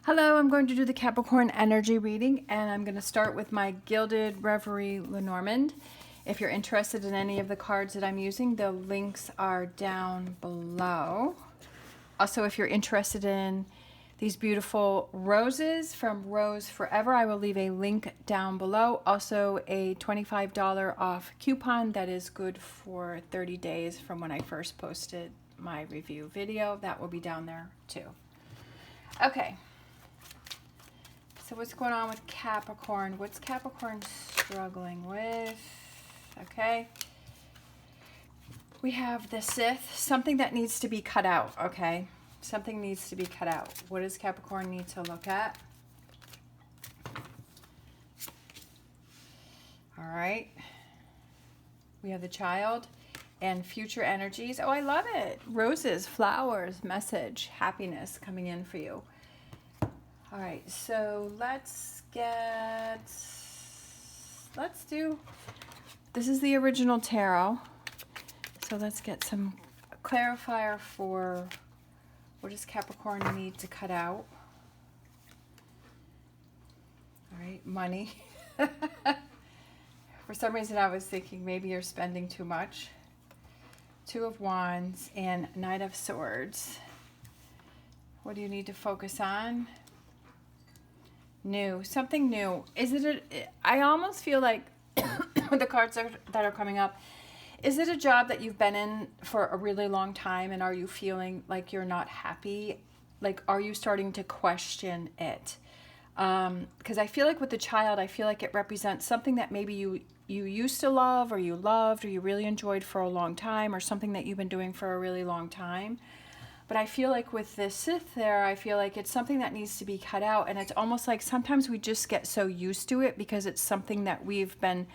Hello, I'm going to do the Capricorn energy reading, and I'm going to start with my Gilded Reverie Lenormand. If you're interested in any of the cards that I'm using, the links are down below. Also, if you're interested in these beautiful roses from Rose Forever, I will leave a link down below. Also, a $25 off coupon that is good for 30 days from when I first posted my review video. That will be down there too. Okay. So what's going on with Capricorn? What's Capricorn struggling with? Okay. We have the Sith, something that needs to be cut out, okay? Something needs to be cut out. What does Capricorn need to look at? All right. We have the Child and future energies. Oh, I love it. Roses, flowers, message, happiness coming in for you. All right, so let's do, this is the original tarot. So let's get some clarifier for what does Capricorn need to cut out. All right, money. For some reason I was thinking maybe you're spending too much. Two of Wands and Knight of Swords. What do you need to focus on? New, something new. Is it I almost feel like with the cards that are coming up, is it a job that you've been in for a really long time, and are you feeling like you're not happy? Like, are you starting to question it? Because I feel like with the Child, I feel like it represents something that maybe you used to love, or you loved, or you really enjoyed for a long time, or something that you've been doing for a really long time. But I feel like with the Sith there, I feel like it's something that needs to be cut out. And it's almost like sometimes we just get so used to it because it's something that we've been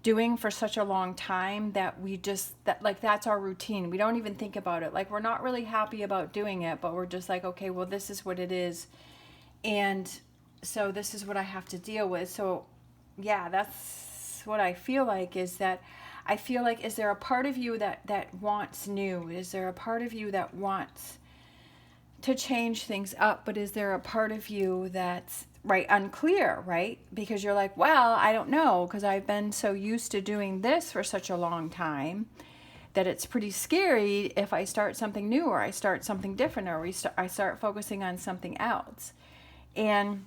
doing for such a long time that we just, that's our routine. We don't even think about it. Like, we're not really happy about doing it, but we're just like, okay, well, this is what it is. And so this is what I have to deal with. So yeah, that's what I feel like, is that I feel like, is there a part of you that wants new? Is there a part of you that wants to change things up? But is there a part of you that's, right, unclear, right? Because you're like, well, I don't know, because I've been so used to doing this for such a long time that it's pretty scary if I start something new, or I start something different, or I start focusing on something else. And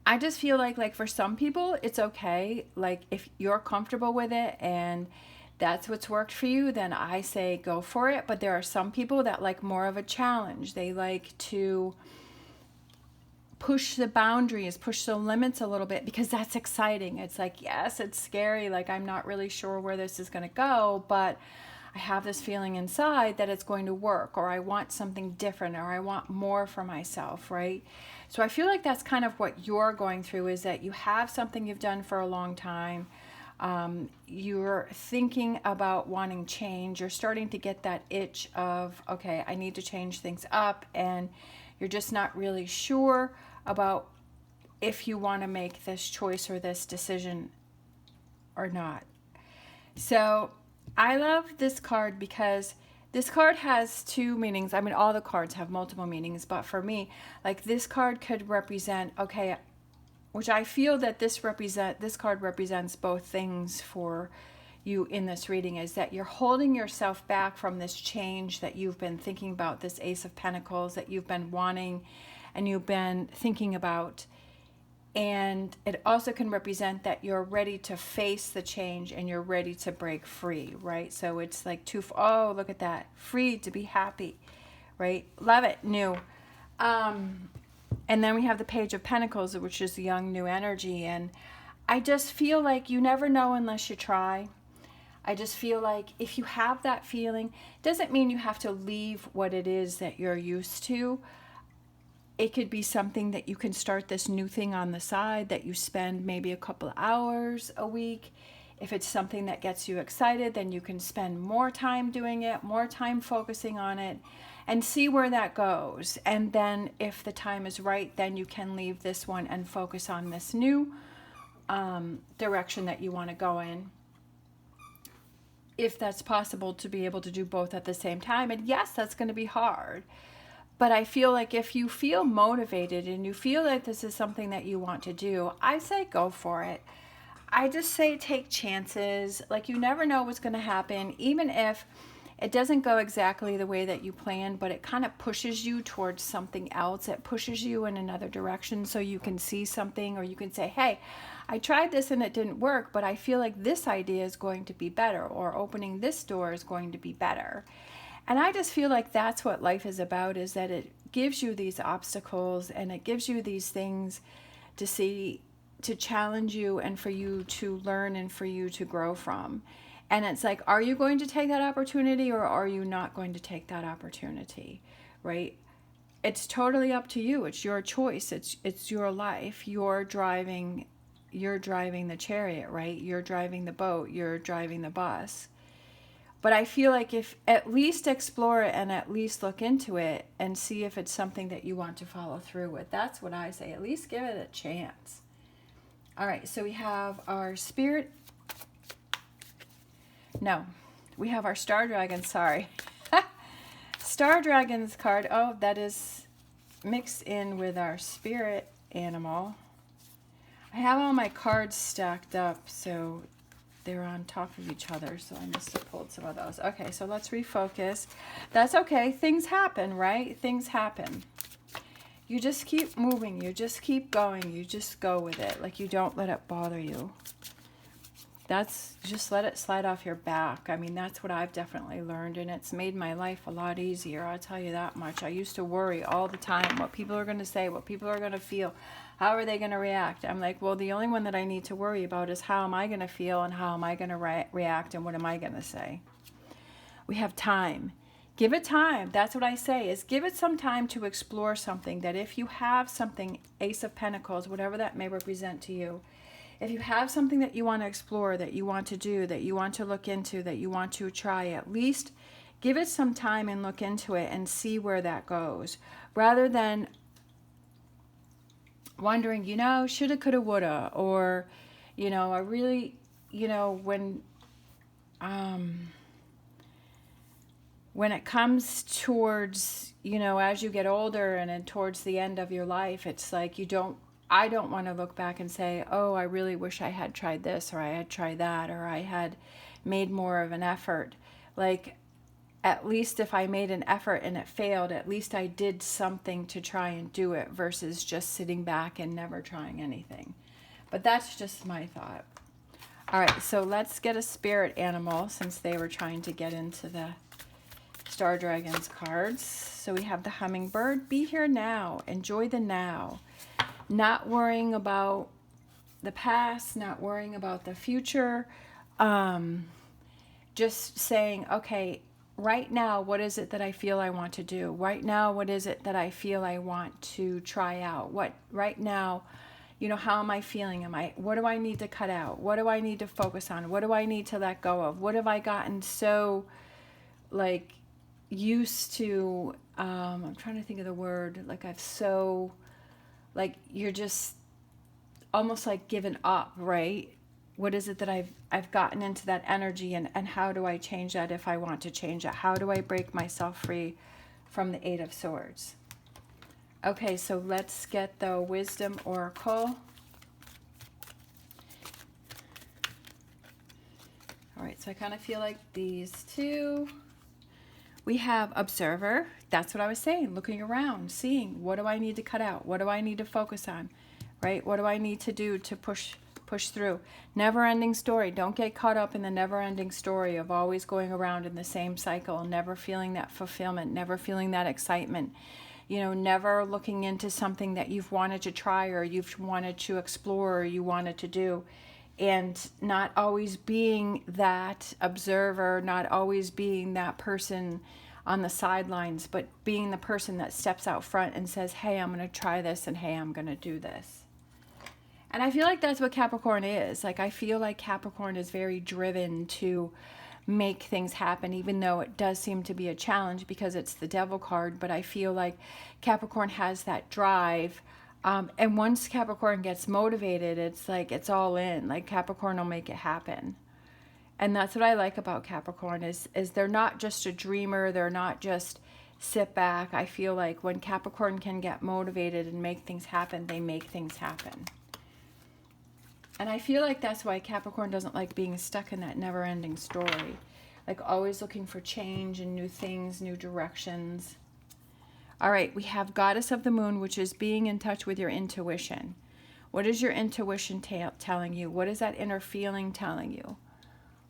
I just feel like for some people, it's okay. Like, if you're comfortable with it and that's what's worked for you, then I say go for it. But there are some people that like more of a challenge. They like to push the boundaries, push the limits a little bit, because that's exciting. It's like, yes, it's scary. Like, I'm not really sure where this is going to go, but I have this feeling inside that it's going to work, or I want something different, or I want more for myself, right? So I feel like that's kind of what you're going through, is that you have something you've done for a long time. You're thinking about wanting change. You're starting to get that itch of, okay, I need to change things up, and you're just not really sure about if you want to make this choice or this decision or not. So I love this card because this card has two meanings. I mean, all the cards have multiple meanings, but for me, like, this card could represent, okay, which I feel that this card represents both things for you in this reading, is that you're holding yourself back from this change that you've been thinking about, this Ace of Pentacles that you've been wanting and you've been thinking about. And it also can represent that you're ready to face the change and you're ready to break free, right? So it's like oh, look at that. Free to be happy, right? Love it. New. And then we have the Page of Pentacles, which is young, new energy. And I just feel like you never know unless you try. I just feel like if you have that feeling, it doesn't mean you have to leave what it is that you're used to. It could be something that you can start this new thing on the side that you spend maybe a couple of hours a week. If it's something that gets you excited, then you can spend more time doing it, more time focusing on it, and see where that goes. And then if the time is right, then you can leave this one and focus on this new direction that you want to go in. If that's possible to be able to do both at the same time. And yes, that's going to be hard. But I feel like if you feel motivated and you feel like this is something that you want to do, I say go for it. I just say take chances. Like, you never know what's going to happen, even if it doesn't go exactly the way that you planned, but it kind of pushes you towards something else. It pushes you in another direction so you can see something, or you can say, hey, I tried this and it didn't work, but I feel like this idea is going to be better, or opening this door is going to be better. And I just feel like that's what life is about, is that it gives you these obstacles and it gives you these things to see, to challenge you, and for you to learn and for you to grow from. And it's like, are you going to take that opportunity, or are you not going to take that opportunity, right? It's totally up to you. It's your choice. It's your life. You're driving the chariot, right? You're driving the boat. You're driving the bus. But I feel like if at least explore it and at least look into it and see if it's something that you want to follow through with. That's what I say. At least give it a chance. All right, so we have our spirit. No, we have our star dragon, sorry. Star dragon's card. Oh, that is mixed in with our spirit animal. I have all my cards stacked up, so they're on top of each other, so I must have pulled some of those. Okay, so let's refocus. That's okay. Things happen, right? Things happen. You just keep moving. You just keep going. You just go with it. Like, you don't let it bother you. That's, just let it slide off your back. I mean, that's what I've definitely learned, and it's made my life a lot easier. I'll tell you that much. I used to worry all the time what people are going to say, what people are going to feel, how are they going to react. I'm like, well, the only one that I need to worry about is how am I going to feel, and how am I going to react, and what am I going to say. We have time. Give it time. That's what I say, is give it some time to explore something. That if you have something, Ace of Pentacles, whatever that may represent to you, if you have something that you want to explore, that you want to do, that you want to look into, that you want to try, at least give it some time and look into it and see where that goes. Rather than wondering, you know, shoulda, coulda, woulda, or, you know, I really, you know, when it comes towards, you know, as you get older and then towards the end of your life, it's like I don't want to look back and say, oh, I really wish I had tried this, or I had tried that, or I had made more of an effort. Like, at least if I made an effort and it failed, at least I did something to try and do it, versus just sitting back and never trying anything. But that's just my thought. All right, so let's get a spirit animal, since they were trying to get into the Star Dragon's cards. So we have the hummingbird. Be here now. Enjoy the now. Not worrying about the past, not worrying about the future. Just saying, okay, right now, what is it that I feel I want to do? Right now, what is it that I feel I want to try out? Right now, you know, how am I feeling? What do I need to cut out? What do I need to focus on? What do I need to let go of? What have I gotten so, like, used to, I'm trying to think of the word, like like you're just almost like given up, right? What is it that I've gotten into that energy, and how do I change that if I want to change it? How do I break myself free from the Eight of Swords? Okay, so let's get the Wisdom Oracle. All right, so I kind of feel like these two. We have Observer. That's what I was saying, looking around, seeing, what do I need to cut out? What do I need to focus on, right? What do I need to do to push through? Never-ending story. Don't get caught up in the never-ending story of always going around in the same cycle, never feeling that fulfillment, never feeling that excitement, you know, never looking into something that you've wanted to try, or you've wanted to explore, or you wanted to do, and not always being that observer, not always being that person on the sidelines, but being the person that steps out front and says, hey, I'm going to try this, and hey, I'm going to do this. And I feel like that's what Capricorn is. Like, I feel like Capricorn is very driven to make things happen, even though it does seem to be a challenge because it's the Devil card. But I feel like Capricorn has that drive. And once Capricorn gets motivated, it's like it's all in. Like, Capricorn will make it happen. And that's what I like about Capricorn is they're not just a dreamer. They're not just sit back. I feel like when Capricorn can get motivated and make things happen, they make things happen. And I feel like that's why Capricorn doesn't like being stuck in that never-ending story. Like always looking for change and new things, new directions. All right, we have Goddess of the Moon, which is being in touch with your intuition. What is your intuition telling you? What is that inner feeling telling you?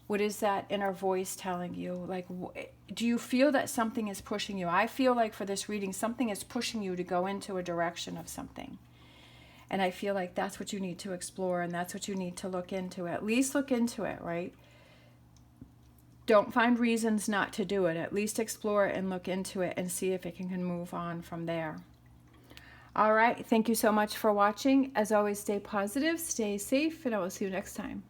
What is that inner voice telling you? Like, do you feel that something is pushing you? I feel like for this reading, something is pushing you to go into a direction of something. And I feel like that's what you need to explore, and that's what you need to look into. At least look into it, right? Don't find reasons not to do it. At least explore it and look into it and see if it can move on from there. All right. Thank you so much for watching. As always, stay positive, stay safe, and I will see you next time.